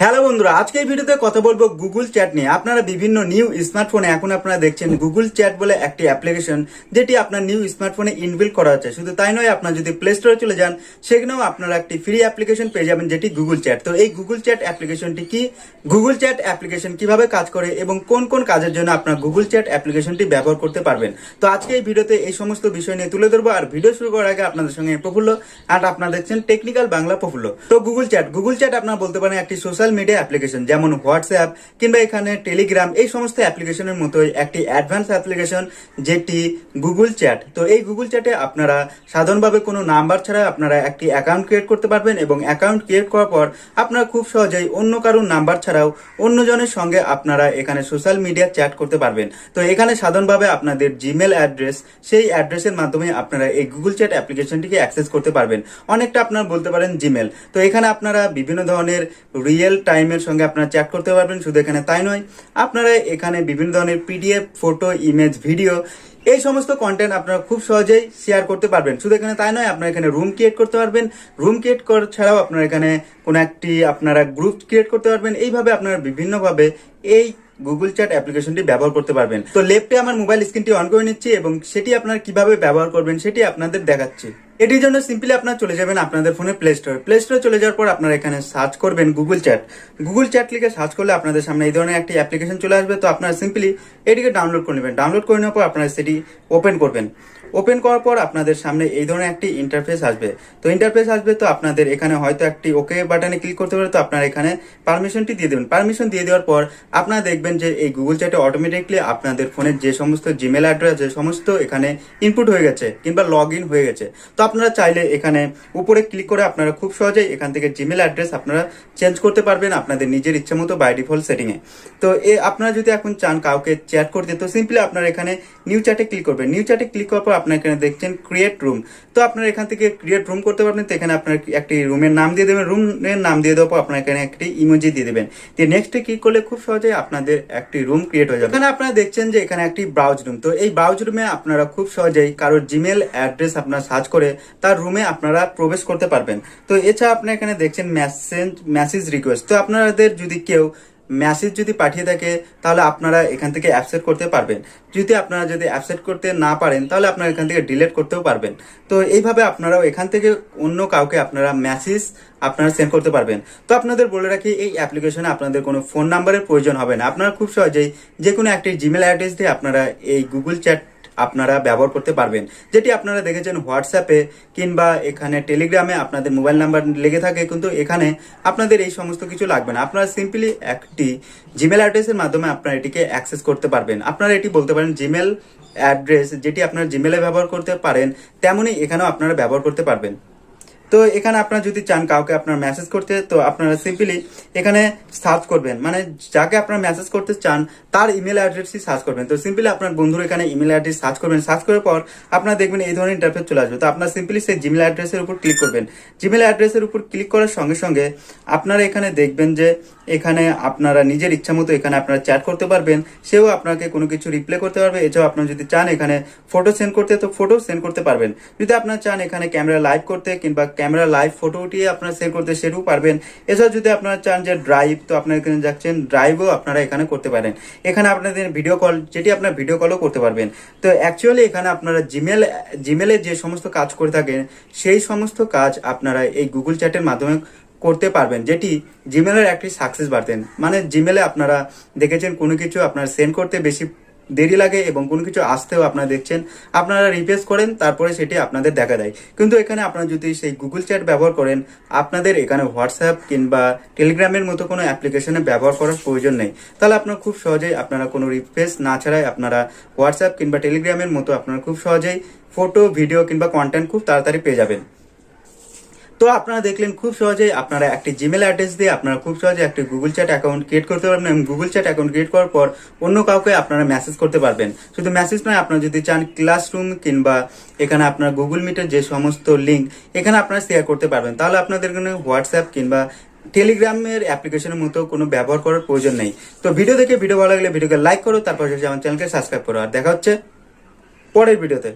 Hello বন্ধুরা, আজকে এই ভিডিওতে কথা বলবো গুগল চ্যাট নিয়ে। আপনারা বিভিন্ন নিউ স্মার্টফোনে এখন আপনারা দেখছেন গুগল চ্যাট বলে একটি অ্যাপ্লিকেশন, যেটি আপনার নিউ স্মার্টফোনে ইনবিল্ট করা আছে। শুধু তাই নয়, আপনারা যদি প্লে স্টোরে চলে যান, সেখানেও আপনারা একটি ফ্রি অ্যাপ্লিকেশন পেয়ে যাবেন, যেটি গুগল চ্যাট। তো এই গুগল চ্যাট অ্যাপ্লিকেশনটি কি, গুগল চ্যাট অ্যাপ্লিকেশন কিভাবে কাজ করে এবং কোন কোন কাজের জন্য আপনার গুগল চ্যাট অ্যাপ্লিকেশনটি ব্যবহার করতে পারবেন, তো আজকে এই ভিডিওতে এই সমস্ত বিষয় নিয়ে তুলে ধরবো। আর ভিডিও শুরু করার আগে আপনাদের সঙ্গে প্রফুল্ল, আর আপনারা দেখছেন টেকনিক্যাল বাংলা প্রফুল্ল। তো গুগল চ্যাট আপনারা বলতে পারেন একটি সোশ্যাল মিডিয়া অ্যাপ্লিকেশন, যেমন হোয়াটসঅ্যাপ কিংবা এখানে টেলিগ্রাম, এই সমস্ত অ্যাপ্লিকেশনের মতোই একটি অ্যাডভান্স অ্যাপ্লিকেশন, যেটি গুগল চ্যাট। তো এই গুগল চ্যাটে আপনারা সাধারণভাবে কোনো নাম্বার ছাড়া আপনারা একটি অ্যাকাউন্ট ক্রিয়েট করতে পারবেন, এবং অ্যাকাউন্ট ক্রিয়েট করার পর আপনারা খুব সহজেই অন্য কারোর নাম্বার ছাড়াও অন্যজনের সঙ্গে আপনারা এখানে সোশ্যাল মিডিয়া চ্যাট করতে পারবেন। তো এখানে সাধারণভাবে আপনাদের জিমেল অ্যাড্রেস, সেই অ্যাড্রেসের মাধ্যমে আপনারা এই গুগল চ্যাট অ্যাপ্লিকেশনটিকে অ্যাক্সেস করতে পারবেন। অনেকটা আপনারা বলতে পারেন জিমেল। তো এখানে আপনারা বিভিন্ন ধরনের রিয়েল টাইমের সঙ্গে আপনারা চ্যাট করতে পারবেন। শুধু এখানে তাই নয়, আপনারা এখানে বিভিন্ন ধরনের পিডিএফ, ফটো, ইমেজ, ভিডিও, এই সমস্ত কন্টেন্ট আপনারা খুব সহজেই শেয়ার করতে পারবেন। শুধু এখানে তাই নয়, আপনারা এখানে রুম ক্রিয়েট করতে পারবেন। রুম ক্রিয়েট করা ছাড়াও আপনারা এখানে কোনো একটি আপনারা গ্রুপ ক্রিয়েট করতে পারবেন। এইভাবে আপনারা বিভিন্নভাবে এই গুগল চ্যাট অ্যাপ্লিকেশনটি ব্যবহার করতে পারবেন। তো লেফটে আমার মোবাইল স্ক্রিনটি অন করে নিচ্ছি, এবং সেটি আপনারা কিভাবে ব্যবহার করবেন সেটি আপনাদের দেখাচ্ছি। এটির জন্য সিম্পলি আপনারা চলে যাবেন আপনাদের ফোনে প্লে স্টোরে চলে যাওয়ার পর আপনারা এখানে সার্চ করবেন গুগল চ্যাট লিখে সার্চ করলে আপনাদের সামনে এই ধরনের একটি অ্যাপ্লিকেশন চলে আসবে। তো আপনারা সিম্পলি এটিকে ডাউনলোড করে নেবেন। ডাউনলোড করে নেওয়ার পর আপনারা সেটি ওপেন করবেন। ওপেন করার পর আপনাদের সামনে এই ধরনের একটি ইন্টারফেস আসবে। তো আপনাদের এখানে হয়তো একটি ওকে বাটনে ক্লিক করতে পারে। তো আপনারা এখানে পারমিশনটি দিয়ে দেবেন। পারমিশন দিয়ে দেওয়ার পর আপনারা দেখবেন যে এই গুগল চ্যাটে অটোমেটিকলি আপনাদের ফোনের যে সমস্ত জিমেল অ্যাড্রেস আছে সমস্ত এখানে ইনপুট হয়ে গেছে কিংবা লগ ইন হয়ে গেছে। তো আপনারা চাইলে এখানে উপরে ক্লিক করে আপনারা খুব সহজেই এখান থেকে জিমেল অ্যাড্রেস আপনারা চেঞ্জ করতে পারবেন আপনাদের নিজের ইচ্ছে মতো বাই ডিফল্ট সেটিংয়ে। তো আপনারা যদি এখন চান কাউকে চ্যাট করতে, তো সিম্পলি আপনারা এখানে নিউ চ্যাটে ক্লিক করবেন। নিউ চ্যাটে ক্লিক করার পর আপনারা এখানে দেখছেন ক্রিয়েট রুম। তো আপনারা এখান থেকে ক্রিয়েট রুম করতে পারবেন। তো এখানে আপনার একটি রুমের নাম দিয়ে দেবেন। রুমের নাম দিয়ে দেওয়ার পর আপনারা এখানে একটি ইমোজি দিয়ে দেবেন। তো নেক্সটে ক্লিক করলে খুব সহজেই আপনাদের একটি রুম ক্রিয়েট হয়ে যাবে। এখানে আপনারা দেখছেন যে এখানে একটি ব্রাউজ রুম। তো এই ব্রাউজ রুমে আপনারা খুব সহজেই কারোর জিমেল অ্যাড্রেস আপনারা সার্চ করে তার রুমে আপনারা প্রবেশ করতে পারবেন। তো এছাড়া আপনারা এখানে দেখছেন মেসেজ রিকোয়েস্ট। তো আপনাদের যদি কেউ মেসেজ যদি পাঠিয়ে থাকে, তাহলে আপনারা এখান থেকে অ্যাকসেপ্ট করতে পারবেন। আপনারা যদি অ্যাকসেপ্ট করতে না পারেন, তাহলে আপনারা এখান থেকে ডিলিট করতেও পারবেন। তো এইভাবে আপনারাও এখান থেকে অন্য কাউকে আপনারা মেসেজ আপনারা সেন্ড করতে পারবেন। তো আপনাদের বলে রাখি, এই অ্যাপ্লিকেশনে আপনাদের কোনো ফোন নাম্বারের প্রয়োজন হবে না। আপনারা খুব সহজেই যে কোনো একটি জিমেল অ্যাড্রেস দিয়ে আপনারা এই গুগল চ্যাট আপনারা ব্যবহার করতে পারবেন, যেটি আপনারা দেখেছেন হোয়াটসঅ্যাপে কিংবা এখানে টেলিগ্রামে আপনাদের মোবাইল নাম্বার লেগে থাকে, কিন্তু এখানে আপনাদের এই সমস্ত কিছু লাগবে না। আপনারা সিম্পলি একটি জিমেল অ্যাড্রেসের মাধ্যমে আপনারা এটিকে অ্যাক্সেস করতে পারবেন। আপনারা এটি বলতে পারেন জিমেল অ্যাড্রেস, যেটি আপনারা জিমেলে ব্যবহার করতে পারেন, তেমনই এখানেও আপনারা ব্যবহার করতে পারবেন। তো এখানে আপনারা যদি চান কাউকে আপনার মেসেজ করতে, তো আপনারা সিম্পলি এখানে সার্চ করবেন, মানে যাকে আপনারা মেসেজ করতে চান তার ইমেল অ্যাড্রেসই সার্চ করবেন। তো সিম্পলি আপনার বন্ধুর এখানে ইমেল অ্যাড্রেস সার্চ করবেন। সার্চ করার পর আপনারা দেখবেন এই ধরনের ইন্টারফেস চলে আসবে। তো আপনারা সিম্পলি সেই জিমেল অ্যাড্রেসের উপর ক্লিক করবেন। জিমেল অ্যাড্রেসের উপর ক্লিক করার সঙ্গে সঙ্গে আপনারা এখানে দেখবেন যে এখানে আপনারা নিজের ইচ্ছা মতো এখানে আপনারা চ্যাট করতে পারবেন। সেও আপনাকে কোনো কিছু রিপ্লাই করতে পারবে। এছাড়াও আপনারা যদি চান এখানে ফটো সেন্ড করতে, তো ফটো সেন্ড করতে পারবেন। যদি আপনারা চান এখানে ক্যামেরা লাইভ করতে কিংবা ক্যামেরা লাইভ ফটো উঠিয়ে আপনারা সেভ করতে, সেটাও পারবেন। এছাড়াও যদি আপনারা চান যে ড্রাইভ, তো আপনারা এখানে যাচ্ছেন ড্রাইভও আপনারা এখানে করতে পারেন। এখানে আপনাদের ভিডিও কল, যেটি আপনার ভিডিও কলও করতে পারবেন। তো অ্যাকচুয়ালি এখানে আপনারা জিমেলে যে সমস্ত কাজ করে থাকেন, সেই সমস্ত কাজ আপনারা এই গুগল চ্যাটের মাধ্যমে করতে পারবেন, যেটি জিমেলের একটি সাকসেস বাড়তেন। মানে জিমেলে আপনারা দেখেছেন কোনো কিছু আপনারা সেন্ড করতে বেশি দেরি লাগে, এবং কোনো কিছু আসতেও আপনারা দেখছেন আপনারা রিপ্লেস করেন, তারপরে সেটি আপনাদের দেখা দেয়। কিন্তু এখানে আপনারা যদি সেই গুগল চ্যাট ব্যবহার করেন, আপনাদের এখানে হোয়াটসঅ্যাপ কিংবা টেলিগ্রামের মতো কোনো অ্যাপ্লিকেশনে ব্যবহার করার প্রয়োজন নেই। তাহলে আপনারা খুব সহজেই আপনারা কোনো রিপ্লেস না ছাড়াই আপনারা হোয়াটসঅ্যাপ কিংবা টেলিগ্রামের মতো আপনারা খুব সহজেই ফটো, ভিডিও কিংবা কন্টেন্ট খুব তাড়াতাড়ি পেয়ে যাবেন। তো আপনারা দেখলেন খুব সহজেই আপনারা একটি জিমেল অ্যাড্রেস দিয়ে আপনারা খুব সহজে একটি গুগল চ্যাট অ্যাকাউন্ট ক্রিয়েট করতে পারবেন, এবং গুগল চ্যাট অ্যাকাউন্ট ক্রিয়েট করার পর অন্য কাউকে আপনারা মেসেজ করতে পারবেন। শুধু মেসেজ নয়, আপনারা যদি চান ক্লাসরুম কিংবা এখানে আপনার গুগল মিটের যে সমস্ত লিঙ্ক এখানে আপনারা শেয়ার করতে পারবেন। তাহলে আপনাদের এখানে হোয়াটসঅ্যাপ কিংবা টেলিগ্রামের অ্যাপ্লিকেশনের মতো কোনো ব্যবহার করার প্রয়োজন নেই। তো ভিডিও ভালো লাগলে ভিডিওকে লাইক করো, তারপর আমার চ্যানেলকে সাবস্ক্রাইব করো। আর দেখা হচ্ছে পরের ভিডিওতে।